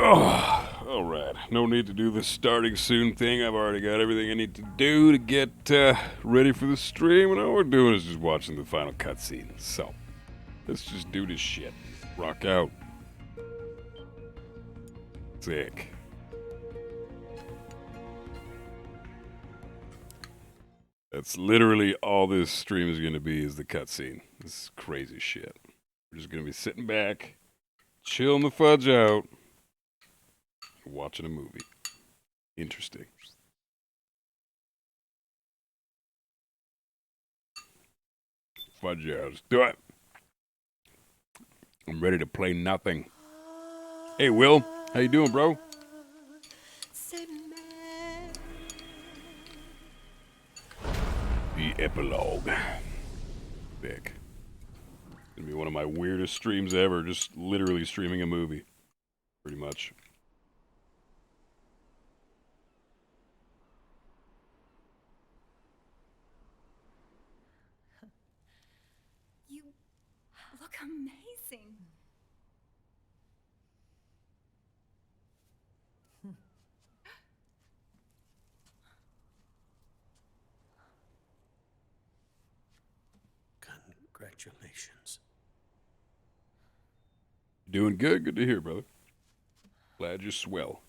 Oh, alright. No need to do the starting soon thing. I've already got everything I need to do to get ready for the stream, and all we're doing is just watching the final cutscene. So, let's just do this shit. Rock out. Sick. That's literally all this stream is going to be, is the cutscene. This is crazy shit. We're just going to be sitting back, chilling the fudge out, watching a movie. Interesting. Fudge out. Let's do it. I'm ready to play nothing. Hey, Will. How you doing, bro? The epilogue. Sick. Gonna be one of my weirdest streams ever. Just literally streaming a movie. Pretty much. You look amazing. Congratulations. Doing good? Good to hear, brother. Glad you're swell.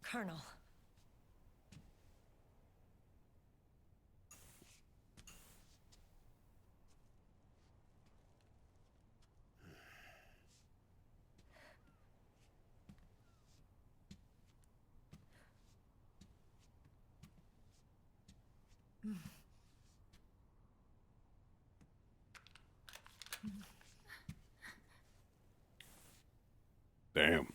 Colonel. Damn.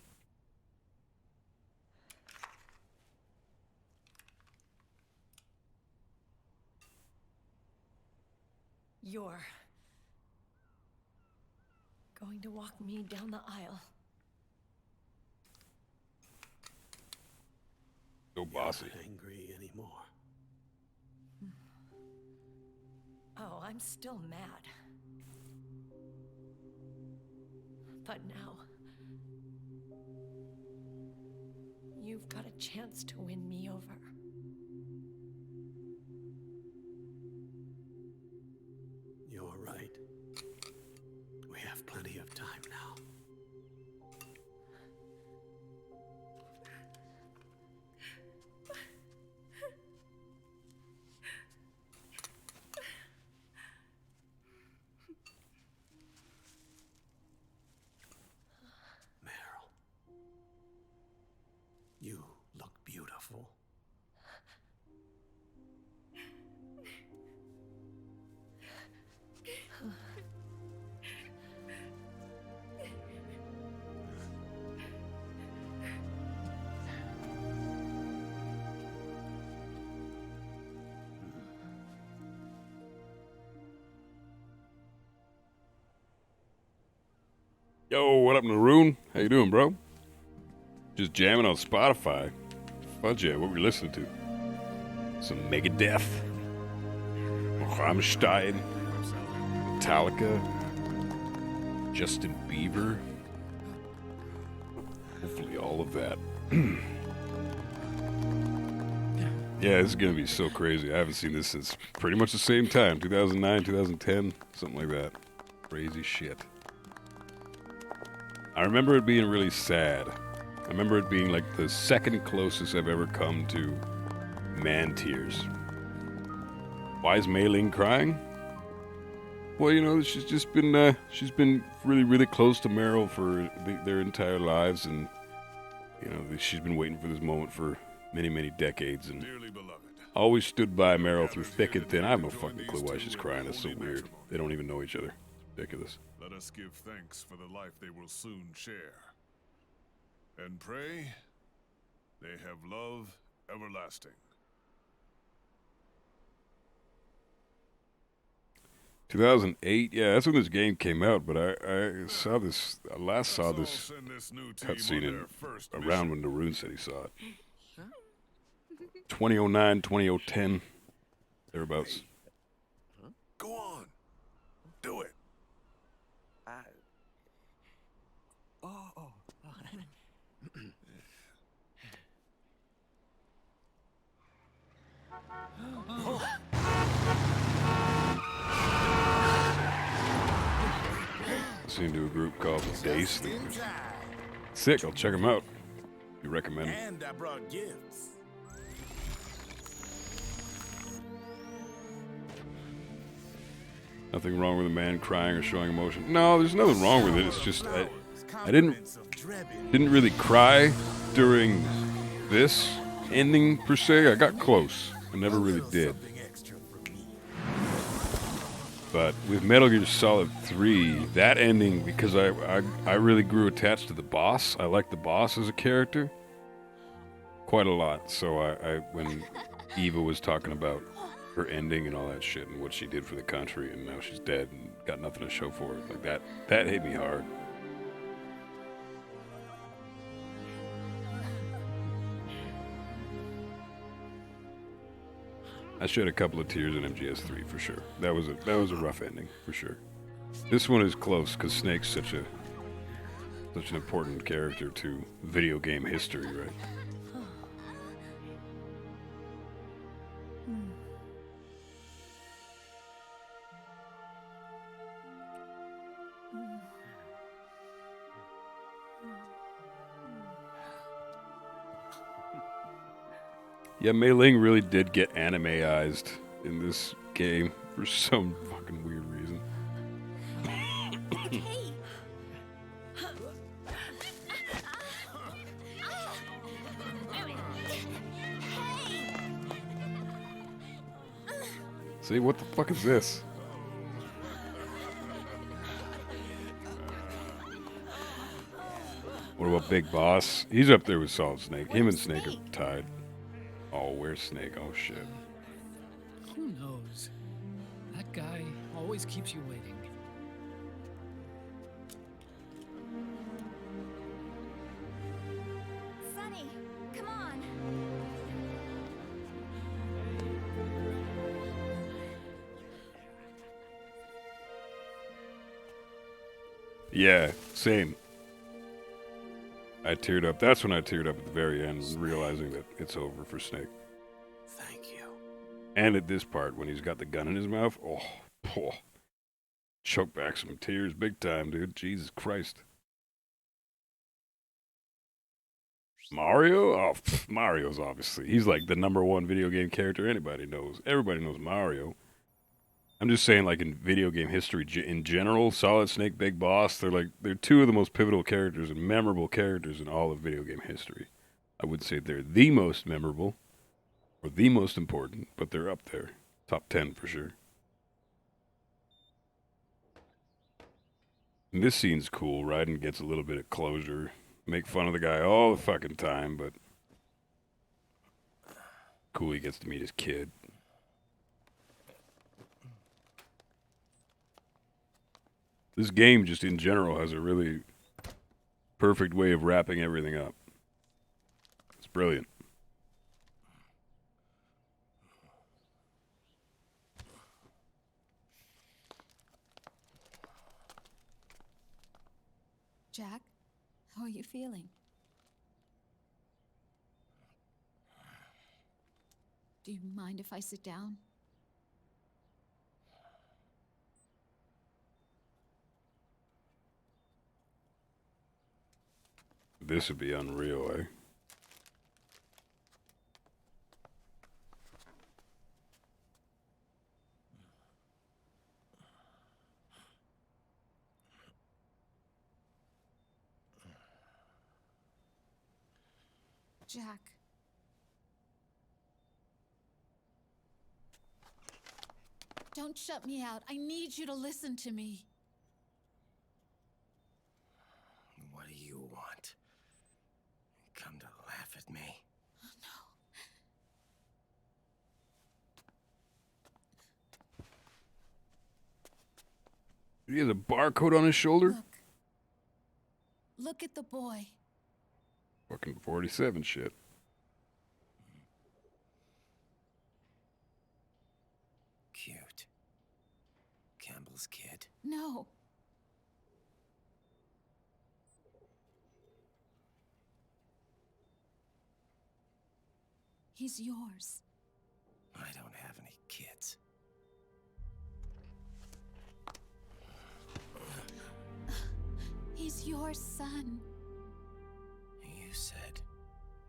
You're going to walk me down the aisle. So bossy. You're not angry anymore. Oh, I'm still mad. But now, you've got a chance to win me over. You're right. We have plenty of time now. Meryl, you look beautiful. Yo, what up, Naroon? How you doing, bro? Just jamming on Spotify. Fudge yeah, what we listening to? Some Megadeth, Rammstein, Metallica, Justin Bieber. Hopefully all of that. Yeah, this is gonna be so crazy. I haven't seen this since pretty much the same time. 2009, 2010, something like that. Crazy shit. I remember it being really sad. I remember it being like the second closest I've ever come to man tears. Why is Mei Ling crying? Well, you know, she's been really, really close to Meryl for their entire lives, and you know, she's been waiting for this moment for many, many decades, and always stood by Meryl through thick and thin. I have no fucking clue why she's crying. It's so weird. They don't even know each other. Ridiculous. Let us give thanks for the life they will soon share. And pray they have love everlasting. 2008, yeah, that's when this game came out. But I saw this. I last saw this cutscene in around when Naroon said he saw it. 2009, 2010, thereabouts. Go on. Do it. Listening to a group called Day Sleepers. Sick, I'll check them out. You recommend? And I brought gifts. Nothing wrong with a man crying or showing emotion. No, there's nothing wrong with it. It's just I didn't really cry during this ending per se. I got close. I never really did. But with Metal Gear Solid 3, that ending, because I really grew attached to the boss. I like the boss as a character quite a lot. So I when Eva was talking about her ending and all that shit and what she did for the country, and now she's dead and got nothing to show for it, like that hit me hard. I shed a couple of tears in MGS3 for sure. That was a rough ending for sure. This one is close because Snake's such an important character to video game history, right? Yeah, Mei Ling really did get anime-ized in this game for some fucking weird reason. See, what the fuck is this? What about Big Boss? He's up there with Solid Snake. Him and Snake are tied. Oh, where's Snake? Oh, shit. Who knows? That guy always keeps you waiting. Sonny, come on. Yeah, same. I teared up. That's when I teared up at the very end, realizing that it's over for Snake. Thank you. And at this part, when he's got the gun in his mouth, oh, choke back some tears big time, dude. Jesus Christ. Mario? Oh, Mario's obviously. He's like the #1 video game character anybody knows. Everybody knows Mario. I'm just saying, like, in video game history in general, Solid Snake, Big Boss, they're two of the most pivotal characters and memorable characters in all of video game history. I would say they're the most memorable or the most important, but they're up there. Top 10 for sure. And this scene's cool. Raiden gets a little bit of closure. Make fun of the guy all the fucking time, but cool, he gets to meet his kid. This game, just in general, has a really perfect way of wrapping everything up. It's brilliant. Jack, how are you feeling? Do you mind if I sit down? This would be unreal, eh? Jack. Don't shut me out. I need you to listen to me. What do you want? Come to laugh at me? He has a barcode on his shoulder? Look. Look at the boy. Fucking 47 shit. No. He's yours. I don't have any kids. He's your son. You said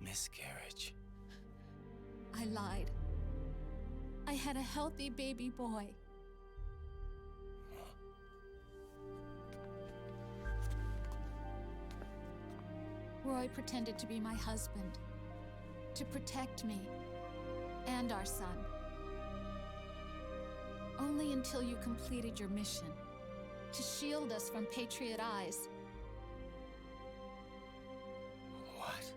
miscarriage. I lied. I had a healthy baby boy. Roy pretended to be my husband, to protect me and our son. Only until you completed your mission, to shield us from Patriot eyes. What?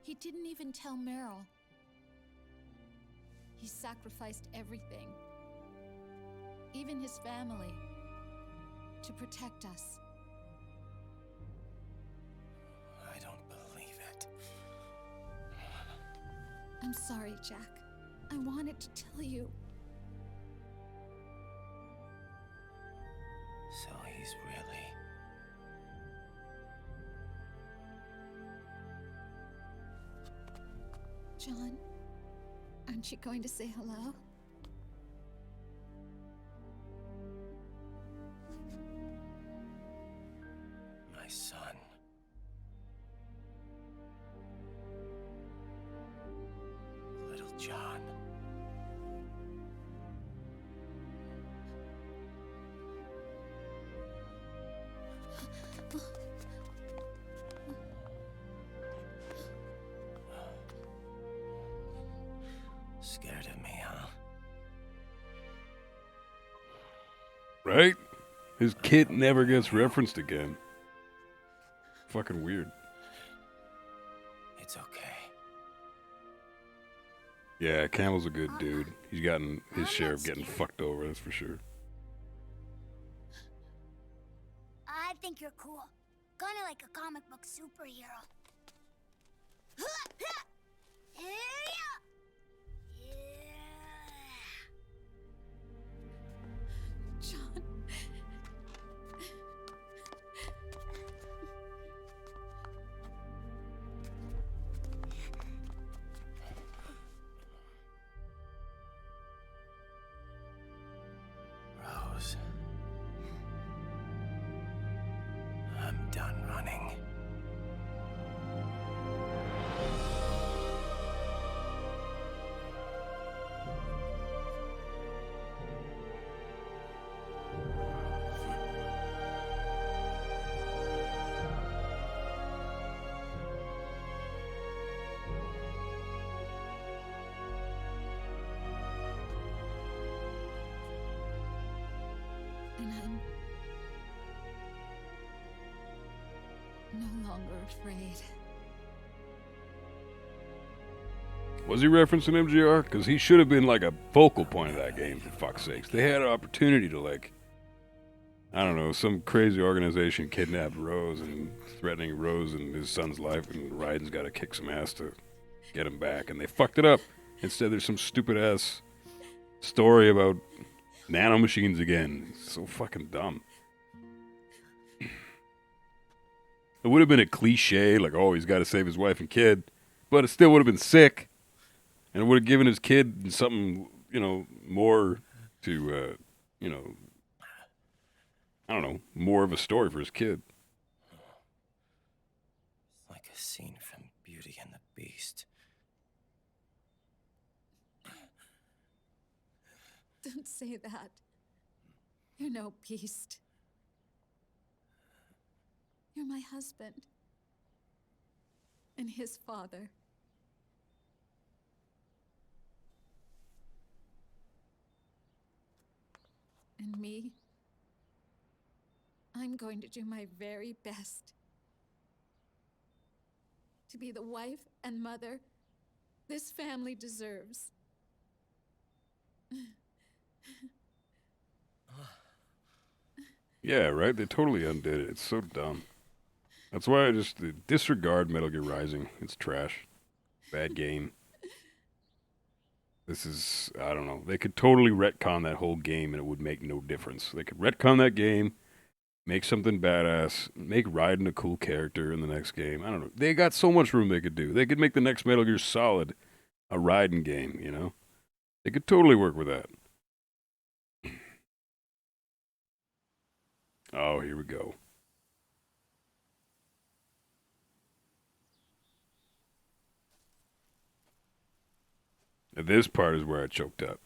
He didn't even tell Meryl. He sacrificed everything, even his family, to protect us. I don't believe it. I'm sorry, Jack. I wanted to tell you. So he's really... John, aren't you going to say hello? my son. Little John. Scared of me, huh? Right? His kid never gets referenced again. Fucking weird. It's okay. Yeah, Campbell's a good dude. He's gotten his share of getting fucked over, that's for sure. I think you're cool. Kinda like a comic book superhero. John. Rose. I'm done running. And I'm no longer afraid. Was he referencing MGR? Because he should have been like a focal point of that game, for fuck's sakes. They had an opportunity to, like, I don't know, some crazy organization kidnapped Rose and threatening Rose and his son's life, and Raiden's got to kick some ass to get him back, and they fucked it up. Instead, there's some stupid ass story about nanomachines again. It's so fucking dumb. It would have been a cliche, like, oh, he's got to save his wife and kid, but it still would have been sick. And it would have given his kid something, you know, more to, you know, I don't know, more of a story for his kid. Like a scene from Beauty and the Beast. Don't say that. You're no beast. You're my husband. And his father. And me, I'm going to do my very best to be the wife and mother this family deserves. Yeah, right? They totally undid it. It's so dumb. That's why I just disregard Metal Gear Rising. It's trash. Bad game. This is, I don't know. They could totally retcon that whole game and it would make no difference. They could retcon that game, make something badass, make Raiden a cool character in the next game. I don't know. They got so much room they could do. They could make the next Metal Gear Solid a Raiden game, you know? They could totally work with that. Oh, here we go. Now, this part is where I choked up.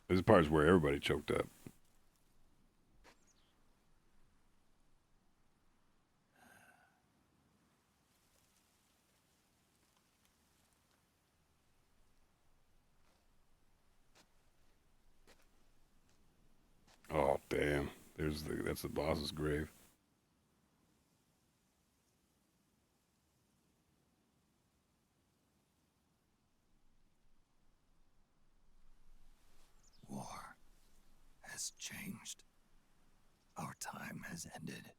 This part is where everybody choked up. Oh, damn. That's the boss's grave. War has changed. Our time has ended.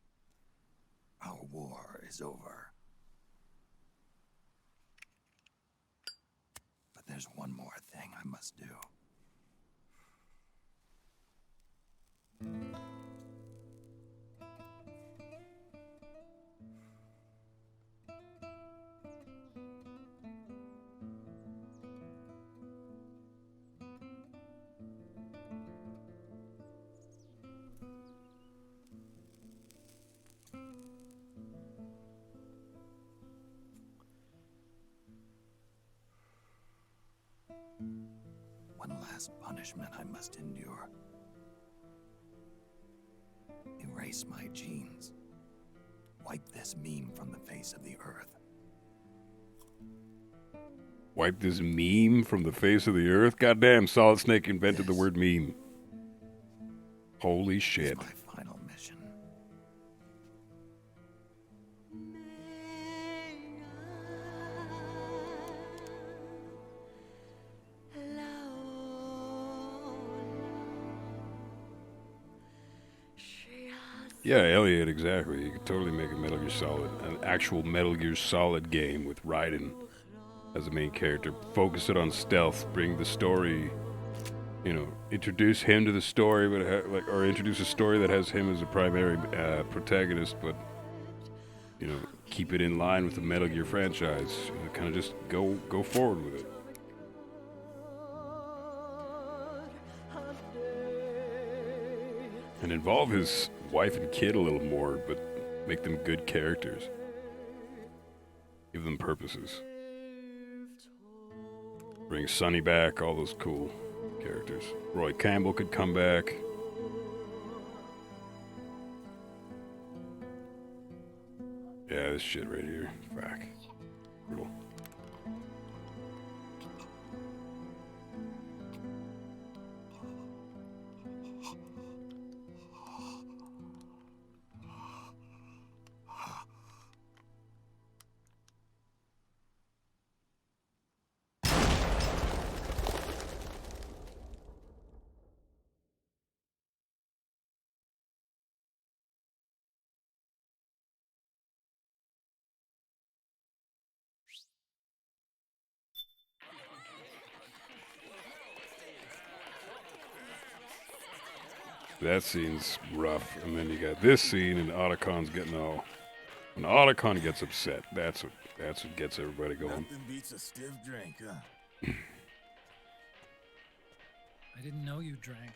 Our war is over. But there's one more thing I must do. One last punishment I must endure. Erase my genes. Wipe this meme from the face of the earth. Wipe this meme from the face of the earth? Goddamn, Solid Snake invented the word meme. Holy shit. It's my final mission. Yeah, Elliot, exactly. You could totally make a Metal Gear Solid, an actual Metal Gear Solid game with Raiden as the main character. Focus it on stealth, bring the story, you know, introduce him to the story, but or introduce a story that has him as a primary protagonist, but you know, keep it in line with the Metal Gear franchise. Kind of just go forward with it. And involve his wife and kid a little more, but make them good characters. Give them purposes. Bring Sonny back, all those cool characters. Roy Campbell could come back. Yeah, this shit right here. Fuck. Brutal. That scene's rough, and then you got this scene, and Otacon's getting all. When Otacon gets upset, that's what gets everybody going. Nothing beats a stiff drink, huh? I didn't know you drank.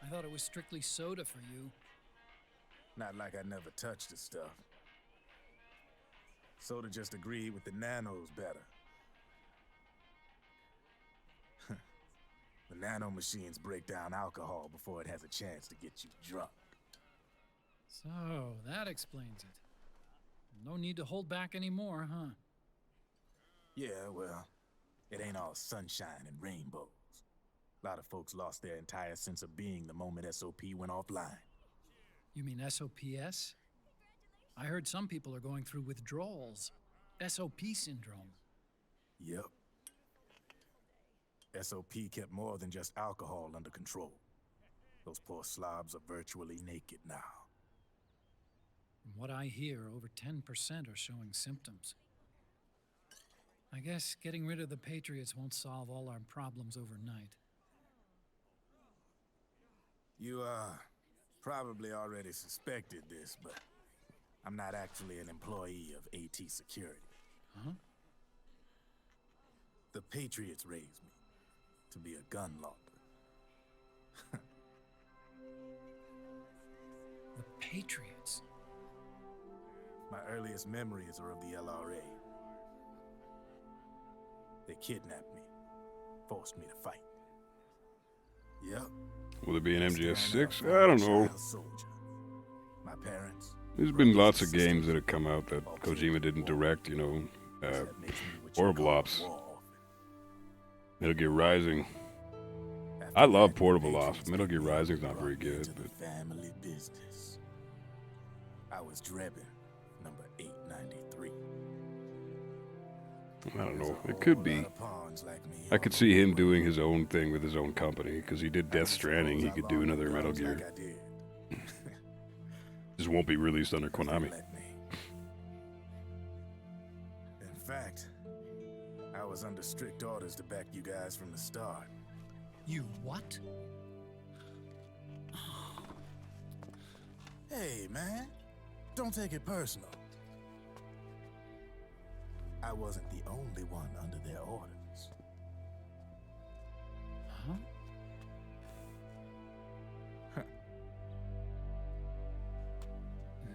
I thought it was strictly soda for you. Not like I never touched the stuff. Soda just agreed with the nanos better. The nano machines break down alcohol before it has a chance to get you drunk. So, that explains it. No need to hold back anymore, huh? Yeah, well, it ain't all sunshine and rainbows. A lot of folks lost their entire sense of being the moment SOP went offline. You mean SOPS? I heard some people are going through withdrawals. SOP syndrome. Yep. SOP kept more than just alcohol under control. Those poor slobs are virtually naked now. From what I hear, over 10% are showing symptoms. I guess getting rid of the Patriots won't solve all our problems overnight. You, probably already suspected this, but I'm not actually an employee of AT Security. Huh? The Patriots raised me to be a gun launder. The Patriots? My earliest memories are of the LRA. They kidnapped me, forced me to fight. Yep. Will it be an MGS6? Stand up I don't for a know. child soldier. My parents. There's been lots of games that have come out that Kojima didn't direct, you know. That makes me what you Portable call a Ops. war orphan. Metal Gear Rising. After I love that, the Portable Patriots Ops. Metal picked Gear me up Rising's and not brought very me good, into but the family business. I was Drebin, number 893. I don't know. There's a It could whole be. lot of pawns like me I all could over see the him world. doing his own thing with his own company, because he did I Death don't Stranding. He suppose could I do loaned another Metal guns Gear. like I did. Just won't be released under They Konami. let me. In fact, I was under strict orders to back you guys from the start. You what? Hey, man, don't take it personal. I wasn't the only one under their orders. Huh?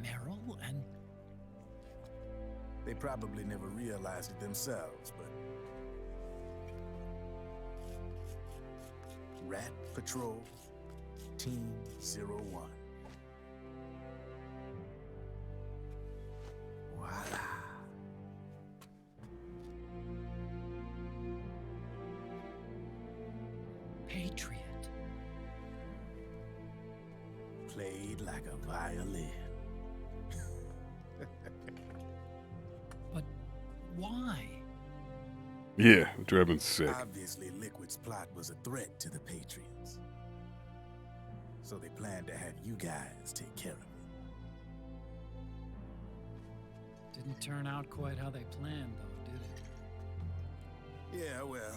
Meryl and... They probably never realized it themselves, but... Rat Patrol, Team 01. Voila. Patriot. Played like a violin. But why? Yeah, Drebin's sick. Obviously, Liquid's plot was a threat to the Patriots. So they planned to have you guys take care of it. Didn't turn out quite how they planned, though, did it? Yeah, well,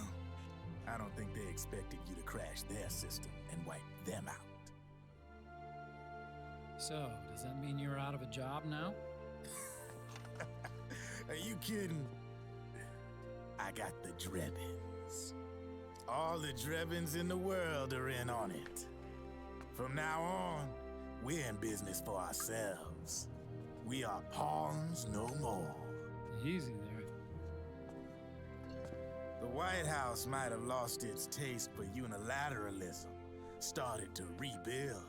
I don't think they expected you to crash their system and wipe them out. So, does that mean you're out of a job now? Are you kidding? I got the Drebins. All the Drebins in the world are in on it. From now on, we're in business for ourselves. We are pawns no more. Easy there. The White House might have lost its taste for unilateralism, started to rebuild.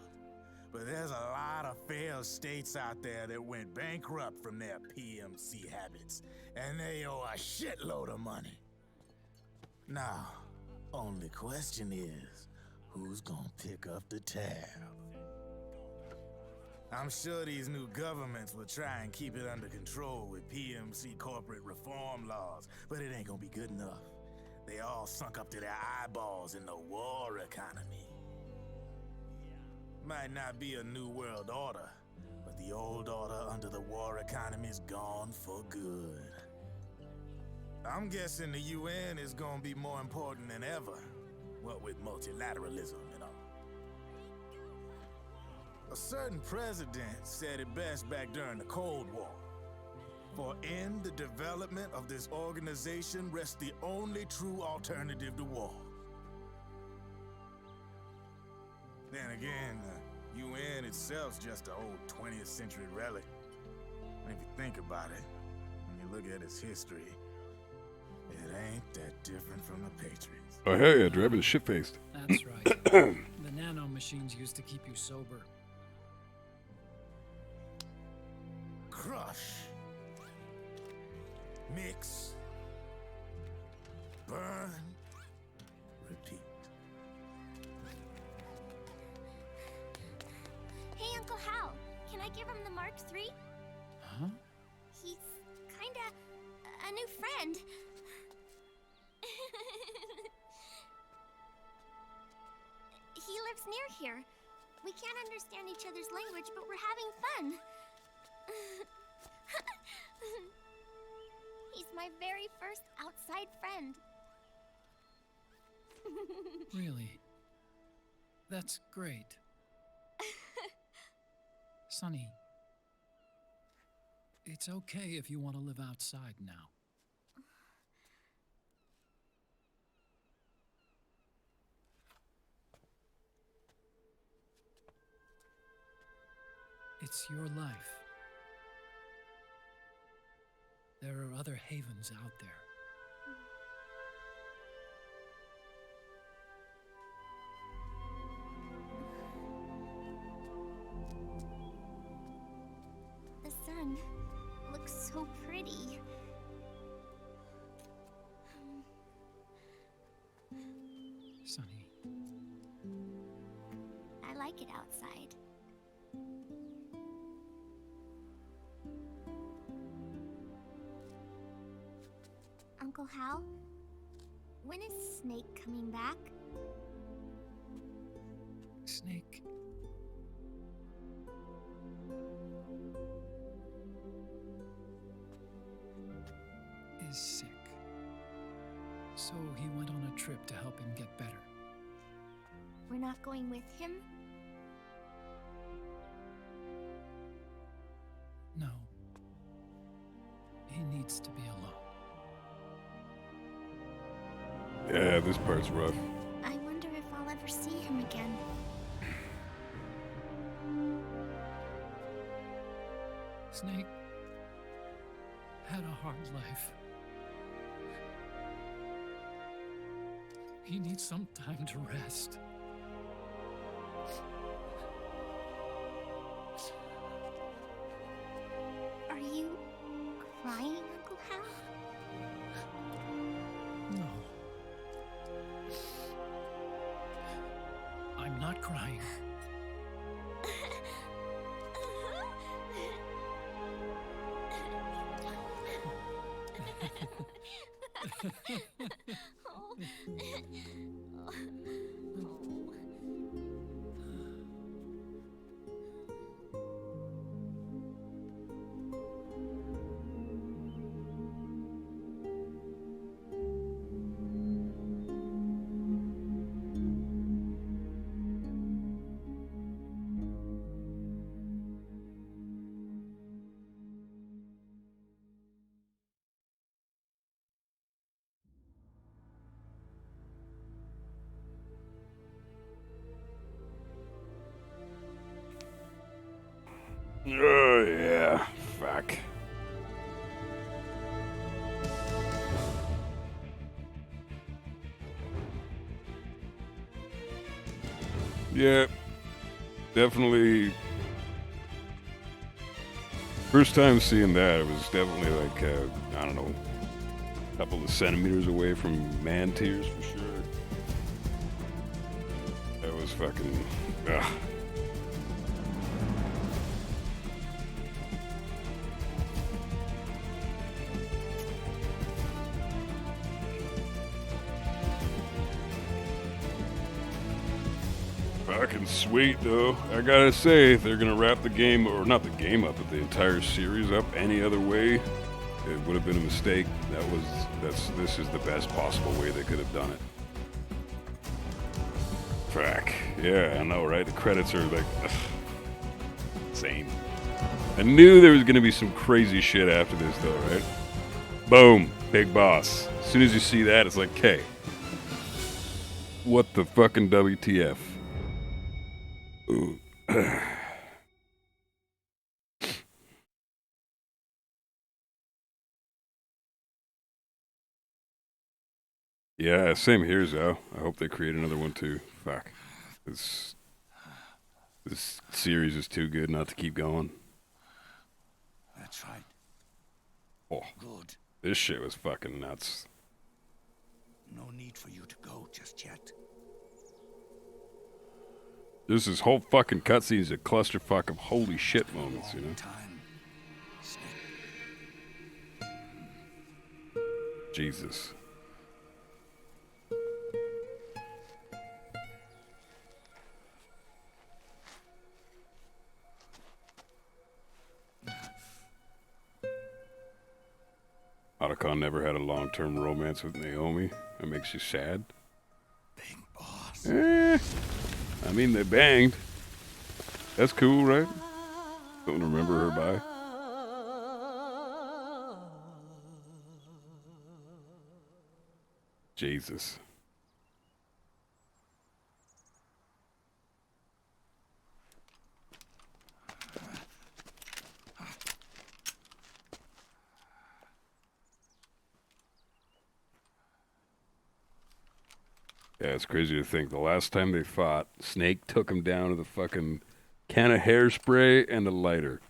But there's a lot of failed states out there that went bankrupt from their PMC habits, and they owe a shitload of money. Now, only question is, who's gonna pick up the tab? I'm sure these new governments will try and keep it under control with PMC corporate reform laws, but it ain't gonna be good enough. They all sunk up to their eyeballs in the war economy. Might not be a new world order, but the old order under the war economy's gone for good. I'm guessing the UN is gonna be more important than ever, what with multilateralism and all. A certain president said it best back during the Cold War. For in the development of this organization rests the only true alternative to war. Then again, the UN itself's just an old 20th century relic. And if you think about it, when you look at its history, it ain't that different from the Patriots. Oh, hell yeah, Drebin's shit-faced. That's right. The nano machines used to keep you sober. Crush. Mix. Burn. Repeat. Hey, Uncle Hal, can I give him the Mark III? Huh? He's kinda a new friend. He lives near here. We can't understand each other's language, but we're having fun. He's my very first outside friend. Really? That's great. Sonny, it's okay if you want to live outside now. It's your life. There are other havens out there. The sun looks so pretty. Sonny, I like it outside. Uncle Hal, when is Snake coming back? Snake. Is sick. So he went on a trip to help him get better. We're not going with him? No. He needs to be alone. Yeah, this part's rough. I wonder if I'll ever see him again. Snake had a hard life. He needs some time to rest. Are you crying, Uncle Hal? No. I'm not crying. Oh, yeah. Fuck. Yeah. Definitely. First time seeing that, it was definitely like, I don't know, a couple of centimeters away from man tears for sure. That was fucking. Ugh. Fucking sweet though. I gotta say, if they're gonna wrap the game, or not the game up, but the entire series up any other way, it would have been a mistake. This is the best possible way they could have done it. Fuck. Yeah, I know, right? The credits are like, ugh, insane. I knew there was gonna be some crazy shit after this though, right? Boom, big boss. As soon as you see that, it's like, okay, what the fucking WTF? Ooh. Yeah, same here, Zao. I hope they create another one too. Fuck. This series is too good not to keep going. That's right. Oh, Good. this shit was fucking nuts. No need for you to go just yet. This whole fucking cutscene is a clusterfuck of holy shit moments, you know? Time. Snake. Jesus. Otacon never had a long-term romance with Naomi. That makes you sad. Big boss. I mean, they banged. That's cool, right? Don't remember her by. Jesus. Yeah, it's crazy to think. The last time they fought, Snake took him down to the fucking can of hairspray and a lighter.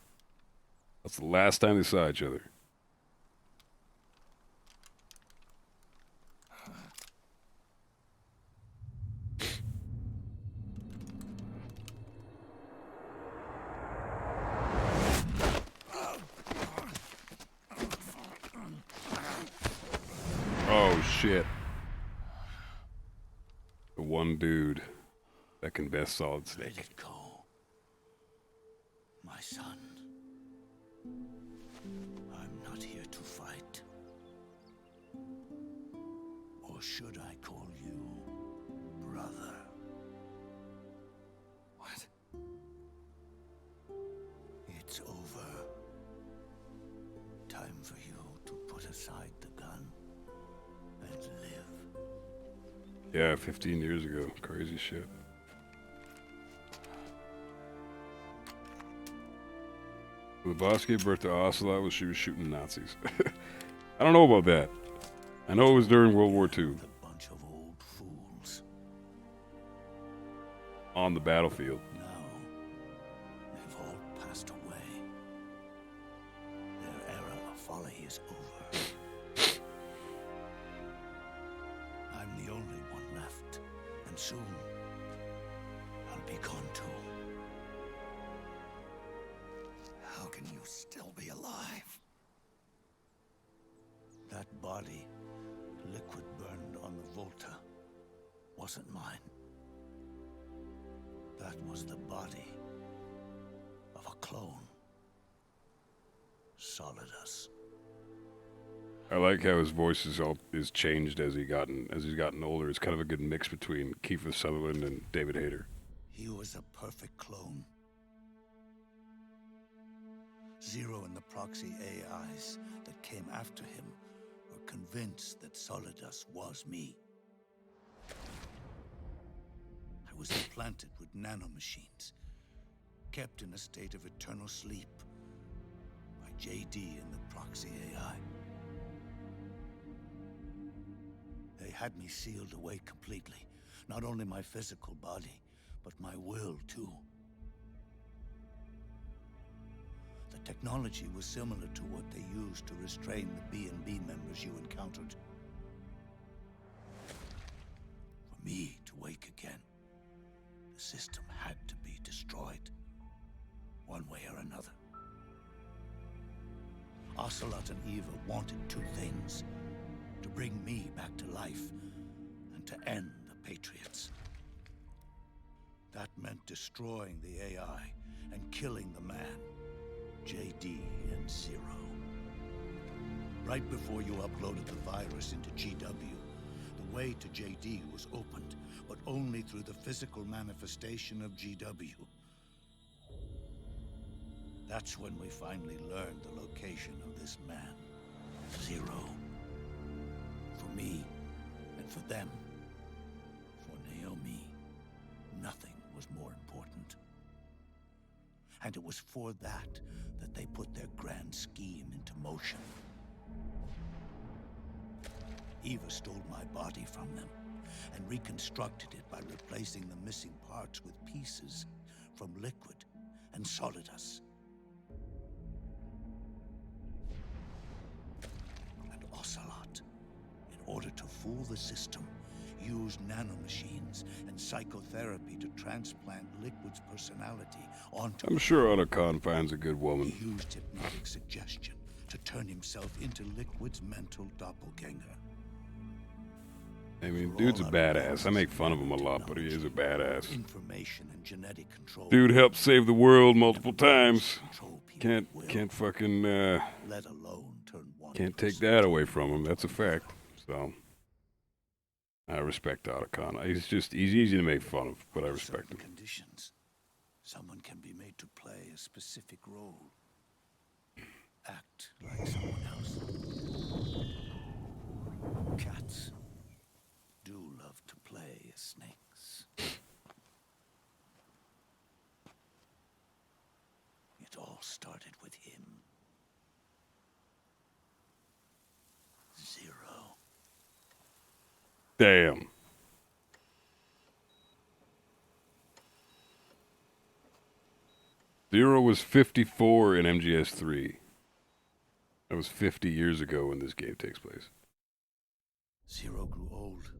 That's the last time they saw each other. Oh, shit. The one dude that can best Solid Let Snake. it go. My son. I'm not here to fight. Or should I call you brother? What? It's over. Time for you to put aside the gun and live. Yeah, 15 years ago. Crazy shit. The boss gave birth to Ocelot when she was shooting Nazis. I don't know about that. I know it was during World War II. A bunch of old fools. On the battlefield. Now, they've all passed away. Their era of folly is over. I'm the only one left, and soon I'll be gone too. How can you still be alive? That body, liquid burned on the Volta, wasn't mine. That was the body of a clone. Solidus. I like how his voice is changed as he's gotten older. It's kind of a good mix between Kiefer Sutherland and David Hayter. He was a perfect clone. Zero and the proxy AIs that came after him were convinced that Solidus was me. I was implanted with nanomachines, kept in a state of eternal sleep by JD and the proxy AI. They had me sealed away completely, not only my physical body, but my will too. The technology was similar to what they used to restrain the B&B members you encountered. For me to wake again, the system had to be destroyed, one way or another. Ocelot and Eva wanted two things: to bring me back to life, and to end the Patriots. That meant destroying the AI and killing the man, JD and Zero. Right before you uploaded the virus into GW, the way to JD was opened, but only through the physical manifestation of GW. That's when we finally learned the location of this man, Zero. For me, and for them, for Naomi, nothing was more important. And it was for that they put their grand scheme into motion. Eva stole my body from them and reconstructed it by replacing the missing parts with pieces from Liquid and Solidus. And Ocelot, in order to fool the system, used nanomachines and psychotherapy to transplant Liquid's personality onto... I'm sure Otacon finds a good woman. He used hypnotic suggestion to turn himself into Liquid's mental doppelganger. I mean, dude's a badass. I make fun of him a lot, but he is a badass. Information and genetic control. Dude helped save the world multiple times. Can't fucking let alone turn one Can't take that away from him. That's a fact. So I respect Otacon. He's easy to make fun of, but I respect him. Conditions. Someone can be made to play a specific role. Act like someone else. Cats do love to play as snakes. It all started with him. Zero. Damn. Zero was 54 in MGS3. That was 50 years ago when this game takes place. Zero grew old,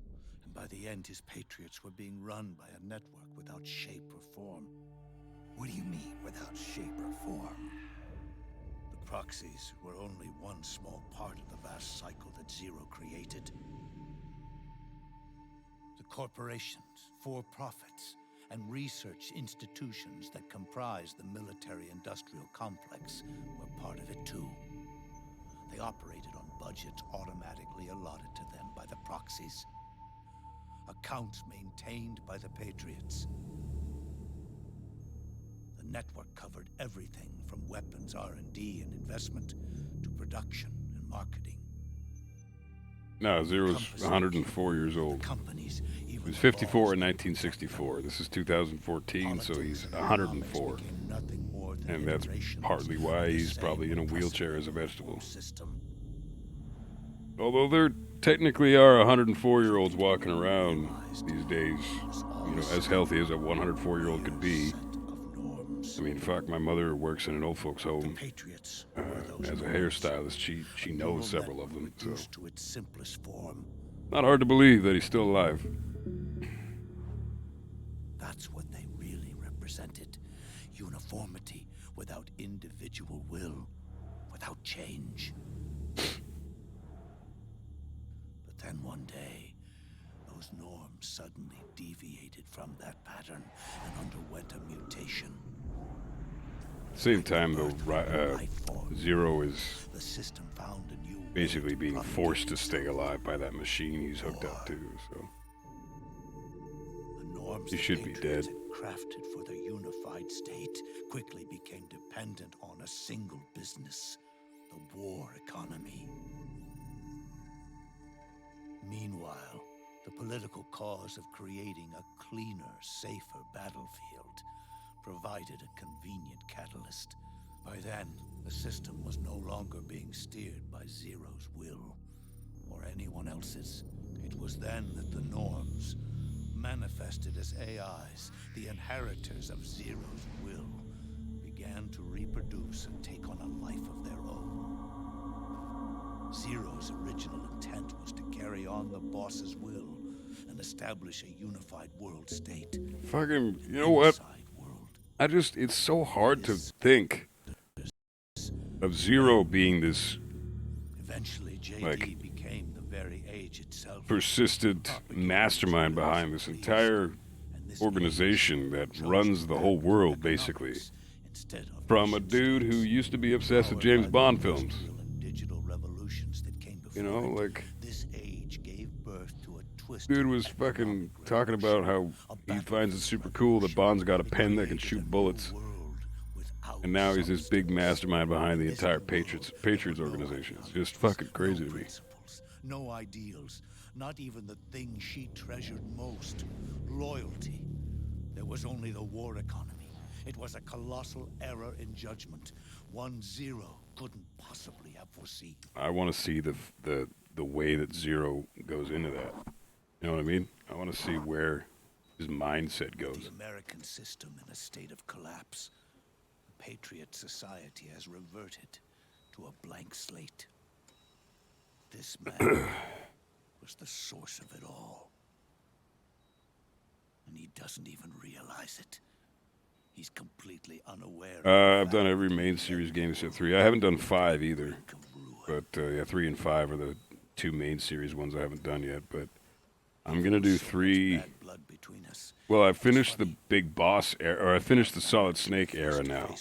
and by the end his Patriots were being run by a network without shape or form. What do you mean, without shape or form? The proxies were only one small part of the vast cycle that Zero created. The corporations, for-profits, and research institutions that comprise the military-industrial complex were part of it too. They operated on budgets automatically allotted to them by the proxies. Accounts maintained by the Patriots. The network covered everything from weapons R&D and investment to production and marketing. No, Zero's 104 years old. Companies, he was 54 in 1964. This is 2014, so he's 104. And that's partly why he's probably in a wheelchair as a vegetable. Although there technically are 104-year-olds walking around these days, you know, as healthy as a 104-year-old could be. I mean, fuck, my mother works in an old folks home as a hairstylist. She knows several of them, so not hard to believe that he's still alive. That's what they really represented. Uniformity without individual will, without change. But then one day, those norms suddenly deviated from that pattern and underwent a mutation. Same time, though, Zero is basically being forced to stay alive by that machine he's hooked up to, so he should be dead. Crafted for the unified state quickly became dependent on a single business, the war economy. Meanwhile, the political cause of creating a cleaner, safer battlefield provided a convenient catalyst. By then, the system was no longer being steered by Zero's will, or anyone else's. It was then that the norms, manifested as AIs, the inheritors of Zero's will, began to reproduce and take on a life of their own. Zero's original intent was to carry on the boss's will and establish a unified world state. Fucking, you know what? It's so hard to think of Zero being this, like, became the very age itself, persistent mastermind behind this entire organization that runs the whole world, basically. From a dude who used to be obsessed with James Bond films. You know, like, dude was fucking talking about how he finds it super cool that Bond's got a pen that can shoot bullets. And now he's this big mastermind behind the entire Patriots organization. It's just fucking crazy to me. No ideals, not even the thing she treasured most, loyalty. There was only the war economy. It was a colossal error in judgment, one Zero couldn't possibly have foreseen. I want to see the way that Zero goes into that. You know what I mean? I want to see where his mindset goes. The American system in a state of collapse. The Patriot society has reverted to a blank slate. This man was the source of it all. And he doesn't even realize it. He's completely unaware. I've done every main series game except 3. I haven't done 5 either. But yeah, 3 and 5 are the 2 main series ones I haven't done yet. But I'm gonna do 3. Well, I finished the Big Boss era, or I finished the Solid Snake era now.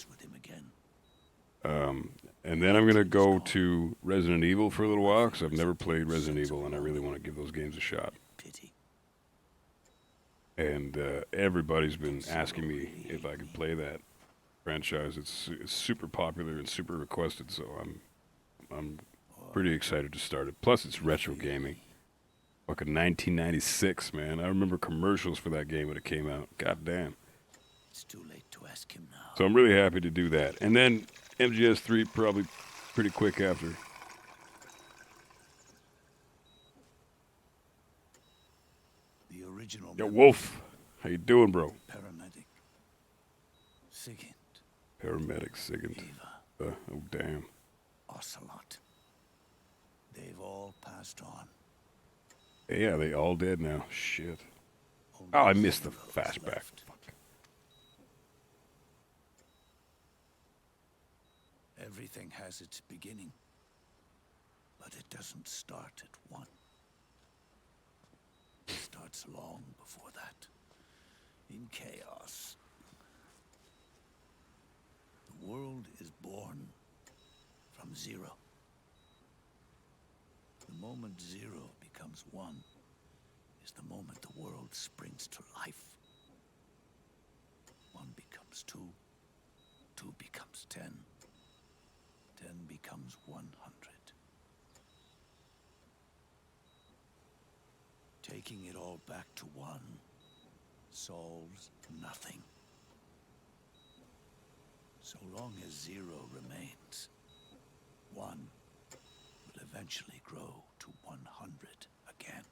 And then I'm going to go to Resident Evil for a little while, because I've never played Resident Evil, and I really want to give those games a shot. Pity. And everybody's been asking me if I could play that franchise. It's super popular and super requested, so I'm pretty excited to start it. Plus, it's retro gaming. Fucking 1996, man. I remember commercials for that game when it came out. God damn. It's too late to ask him now. So I'm really happy to do that. And then MGS3 probably pretty quick after. The original. Yo, Wolf. How you doing, bro? Paramedic. Sigint. Paramedic, Sigint. Eva. Oh, damn. Ocelot. They've all passed on. Yeah, they all dead now. Shit. Only Oh, I missed the Zero's flashback. left. Fuck. Everything has its beginning, but it doesn't start at one. It starts long before that, in chaos. The world is born from zero. The moment zero becomes one is the moment the world springs to life. One becomes two, two becomes 10, 10 becomes 100. Taking it all back to one solves nothing. So long as zero remains, one will eventually grow to 100 again.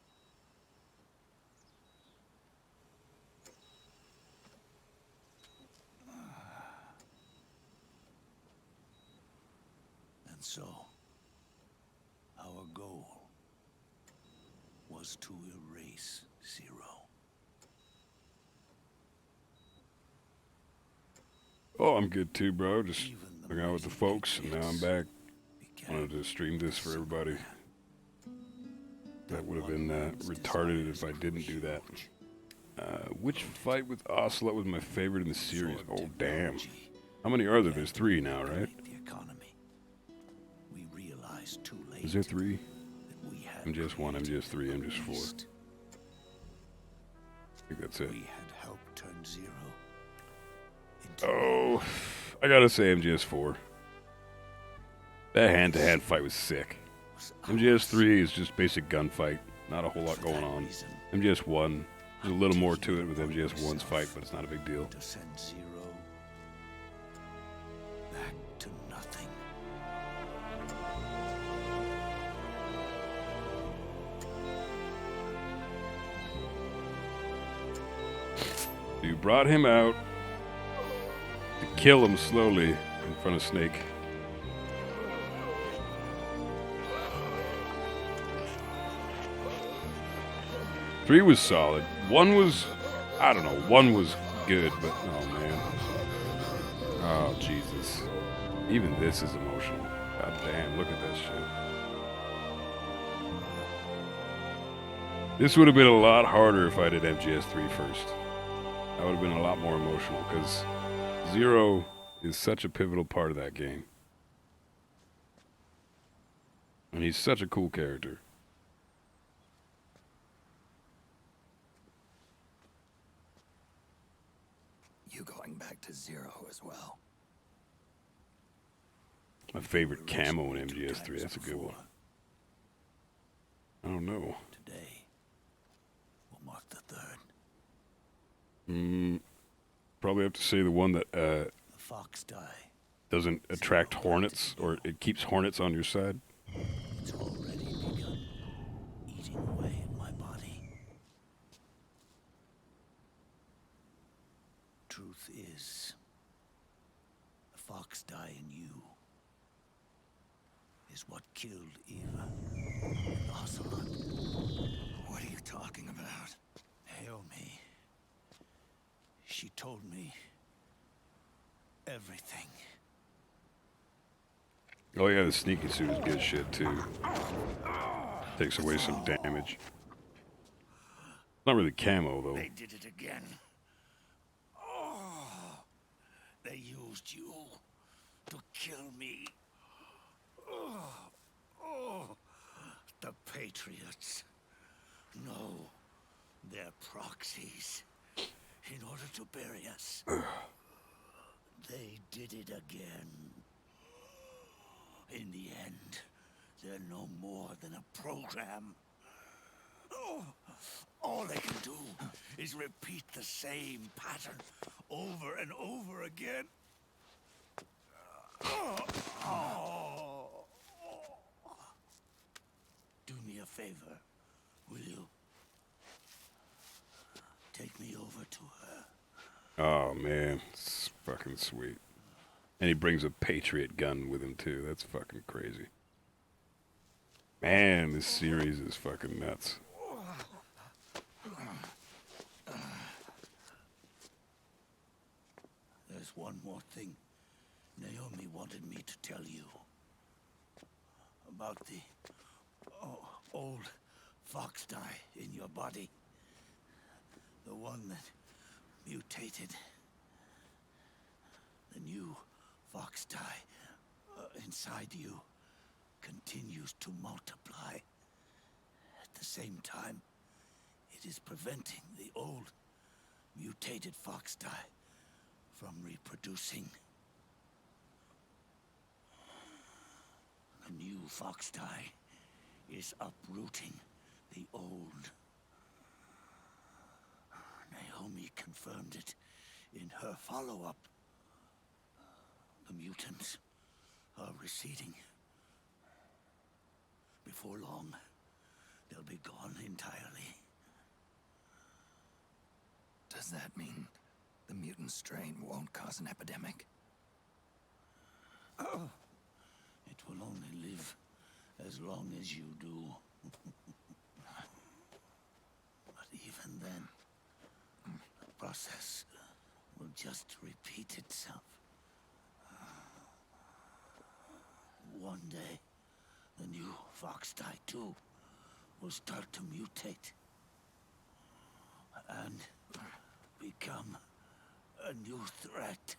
And so, our goal was to erase zero. Oh, I'm good too, bro. Just Even the hung out with the mighty folks, and now I'm back. began Wanted to stream this for everybody. That would have one been man's retarded desires if I didn't do that. huge. Which fight with Ocelot was my favorite in the series? For Oh, damn. technology How many are there? There's 3 now, right? manipulate the economy. We realized too late Is there 3? that we had MGS1, created MGS3, the MGS4. beast. I think that's it. We had helped turn zero into Oh, I gotta say MGS4. That hand-to-hand fight was sick. was MGS3 is just basic gunfight. Not a whole lot For going that on. reason, MGS1, there's a little more to it with MGS1's fight, but it's not a big deal. to send zero back to nothing. You brought him out to kill him slowly in front of Snake. Three was solid. 1 was, I don't know, 1 was good, but oh man. Oh Jesus. Even this is emotional. God damn, look at that shit. This would have been a lot harder if I did MGS3 first. I would have been a lot more emotional because Zero is such a pivotal part of that game. And he's such a cool character. You going back to zero as well? My favorite camo in MGS3. That's a good one. I don't know. Today will mark the third. Probably have to say the one that The fox die. doesn't attract hornets, or it keeps hornets on your side. It's already begun eating away in my body. Truth is, the fox die in you is what killed Eva and Ocelot. What are you talking about? Naomi. She told me everything. Oh yeah, the sneaky suit is good shit too. Takes away some damage. Not really camo though. They did it again. Oh, they used you to kill me. The Patriots. No, they're proxies. In order to bury us. They did it again. In the end, they're no more than a program. All they can do is repeat the same pattern over and over again. Do me a favor, will you? Take me over to her. Oh man, it's fucking sweet. And he brings a Patriot gun with him too. That's fucking crazy. Man, this series is fucking nuts. There's one more thing Naomi wanted me to tell you. About the old fox dye in your body. The one that mutated. The new fox dye inside you continues to multiply. At the same time, it is preventing the old mutated fox dye from reproducing. The new fox dye is uprooting the old. Naomi confirmed it in her follow-up. The mutants are receding. Before long, they'll be gone entirely. Does that mean the mutant strain won't cause an epidemic? Oh. It will only live as long as you do. But even then, the process will just repeat itself. One day, the new fox dye too will start to mutate and become a new threat.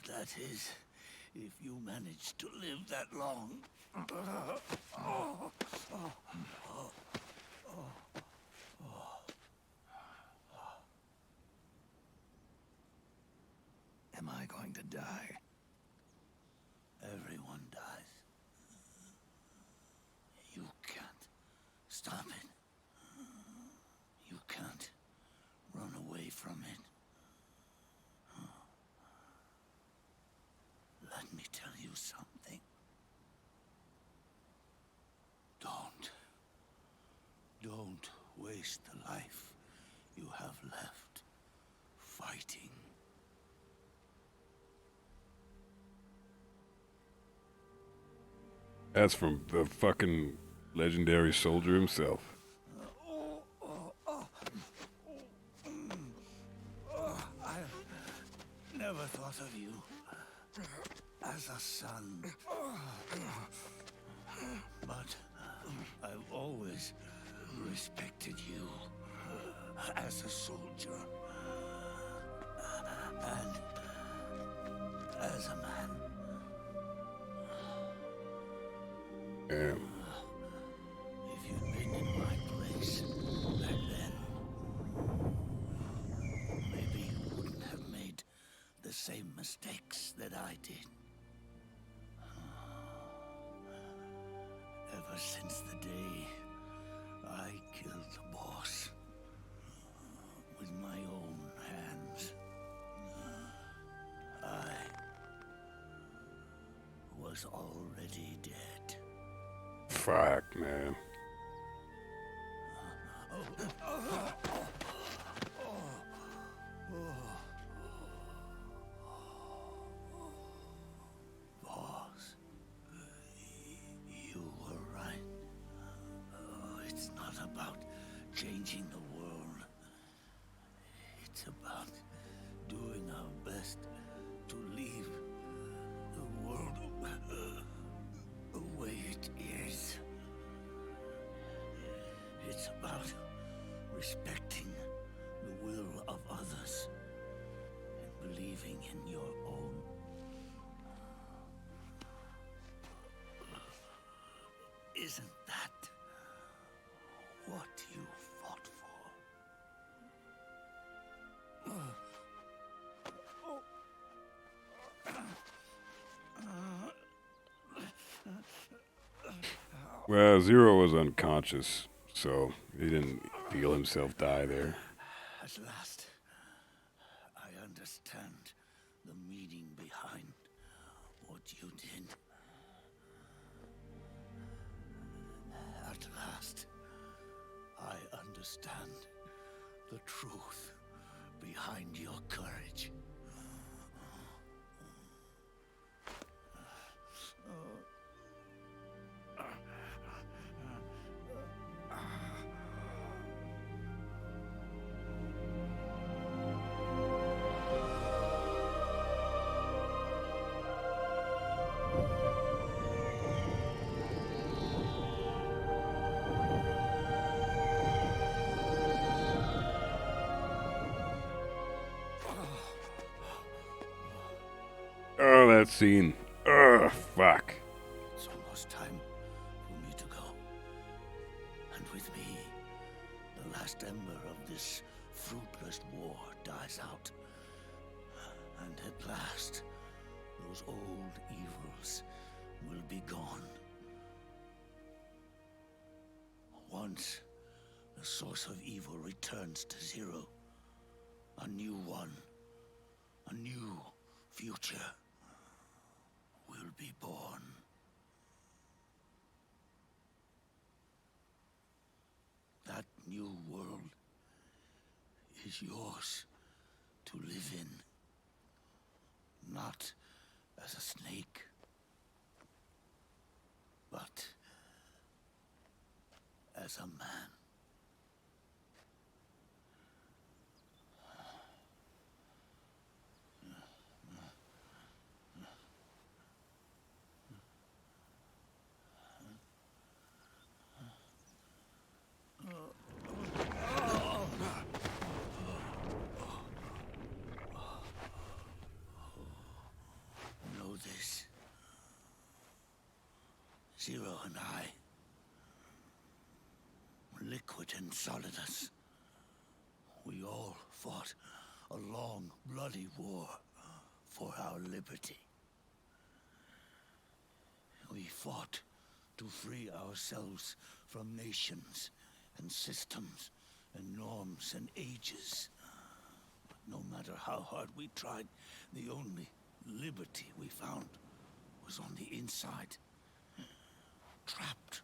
That is, if you manage to live that long. Am I going to die? Everyone dies. You can't stop it. You can't run away from it. Let me tell you something. Don't waste the life you have left fighting. That's from the fucking legendary soldier himself. I never thought of you as a son. But I've always respected you as a soldier and as a man. Damn. If you'd been in my place back then, maybe you wouldn't have made the same mistakes that I did. Ever since the day I killed the boss with my own hands, I was already dead. Fuck, man. Boss, you were right. It's not about changing the world. It's about doing our best to leave the world the way it is. It's about respecting the will of others and believing believing in your own. Isn't that what you fought for? Well, Zero was unconscious, so he didn't feel himself die there. At last, I understand the meaning behind what you did. At last, I understand the truth behind your courage. Oh, that scene. Ugh, fuck. It's almost time for me to go. And with me, the last ember of this fruitless war dies out. And at last, those old evils will be gone. Once the source of evil returns to Zero, a new one, a new future will be born. That new world is yours to live in, not as a snake, but as a man. Know this. Zero and I, Liquid and Solidus, we all fought a long, bloody war for our liberty. We fought to free ourselves from nations and systems and norms and ages. But no matter how hard we tried, the only liberty we found was on the inside, trapped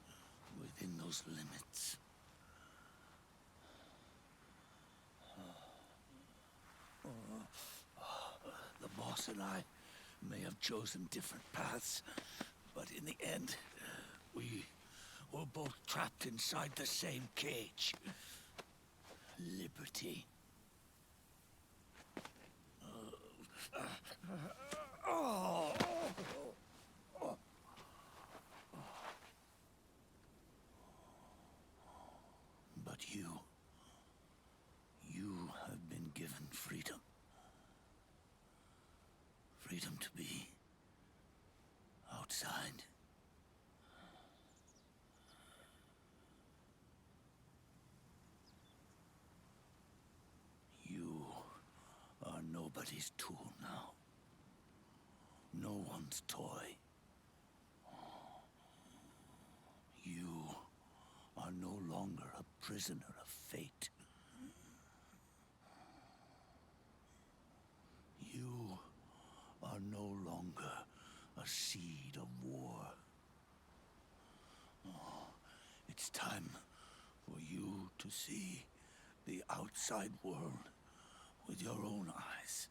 within those limits. The boss and I may have chosen different paths, but in the end, we were both trapped inside the same cage. Liberty. But you have been given freedom. Freedom to be outside. You are nobody's tool now. No one's toy. You are no longer a prisoner of fate. You are no longer a seed of war. It's time for you to see the outside world with your own eyes.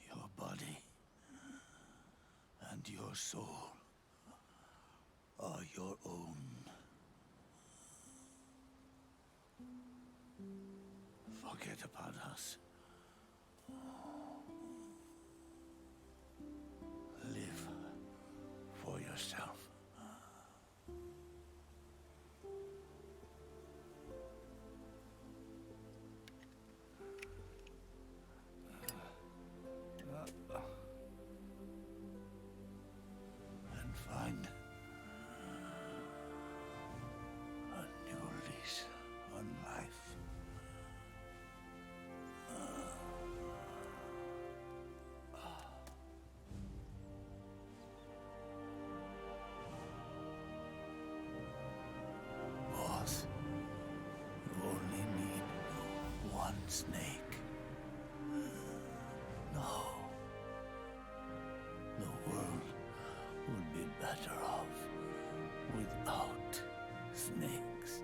Your body and your soul are your own. Forget about us. Live for yourself. Snake. No. The world would be better off without snakes.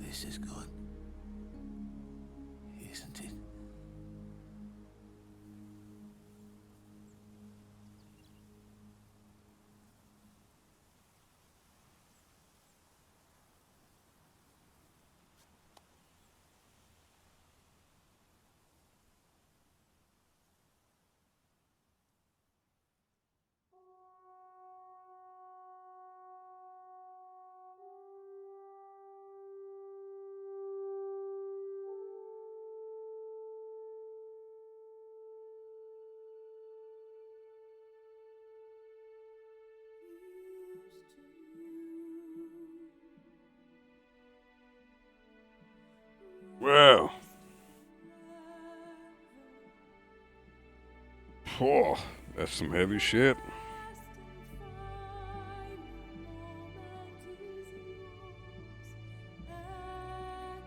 This is good, isn't it? Wow. Oh, that's some heavy shit.